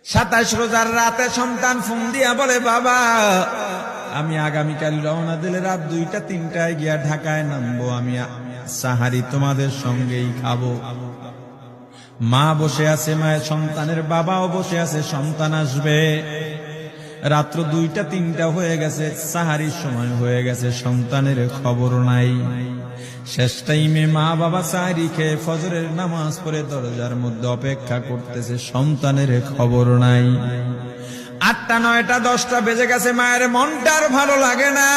27 রোজার রাতে সন্তান ফোন দিয়া বলে, বাবা আমি আগামীকাল রওনা দিলে রাত 2টা-3টায় গিয়া ঢাকায় নামবো, আমি সাহারি তোমাদের সঙ্গেই খাবো। মা বসে আছে, মায়ের সন্তানের বাবাও বসে আছে, সন্তান আসবে। রাত্র 2টা-3টা হয়ে গেছে, সাহারির সময় হয়ে গেছে, সন্তানের খবর নাই। শেষ টাইমে মা বাবা সাহারি খেয়ে ফজরের নামাজ পড়ে দরজার মধ্যে অপেক্ষা করতেছে, সন্তানের খবর নাই। 8টা, 9টা, 10টা বেজে গেছে, মায়ের মনটার ভালো লাগে না।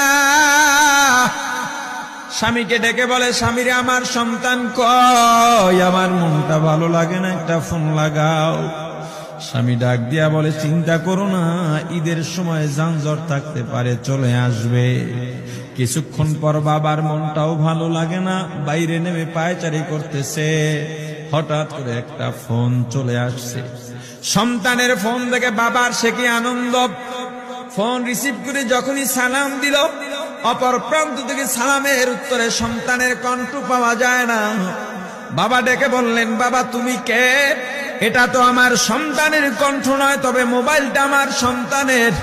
স্বামীকে ডেকে বলে, স্বামীরে আমার সন্তান কই, আমার মনটা ভালো লাগে না, একটা ফোন লাগাও। স্বামী ডাক দিয়া বলে, চিন্তা করো না, ঈদের সময় যানজট থাকতে পারে, চলে আসবে। কিছুক্ষণ পর বাবার মনটাও ভালো লাগে না, বাইরে নেমে পায়চারি করতেছে। হঠাৎ করে একটা ফোন চলে আসছে। সন্তানের ফোন দেখে বাবার সে কি আনন্দ। ফোন রিসিভ করে যখনই সালাম দিল, অপর প্রান্ত থেকে সালামের উত্তরে সন্তানের কণ্ঠ পাওয়া যায় না। বাবা ডেকে বললেন, বাবা তুমি কে? এটা তো আমার সন্তানের কণ্ঠ নয়, তবে মোবাইলটা আমার সন্তানের।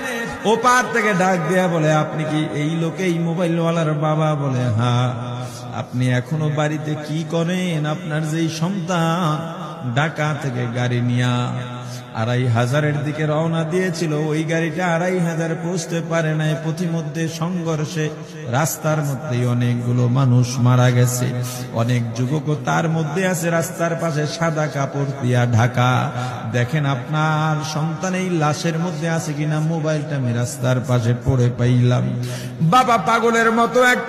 ওপার থেকে ডাক দেয়া বলে, আপনি কি এই লোকেই মোবাইলওয়ালার বাবা? বলে, হ্যাঁ। আপনি এখনো বাড়িতে কি করেন? আপনার যেই সন্তান ঢাকা থেকে গাড়ি নিয়া 2500-এর দিকে রওনা দিয়েছিল, ওই গাড়িটা 2500 পৌঁছতে পারে নাই। পথিমধ্যে সংঘর্ষে রাস্তার মধ্যেই অনেকগুলো মানুষ মারা গেছে, অনেক যুবকও তার মধ্যে আছে, রাস্তার পাশে সাদা কাপড় দিয়া ঢাকা। দেখেন আপনার সন্তান এই লাশের মধ্যে আছে কিনা। মোবাইলটা আমি রাস্তার পাশে পড়ে পাইলাম। বাবা পাগলের মতো এক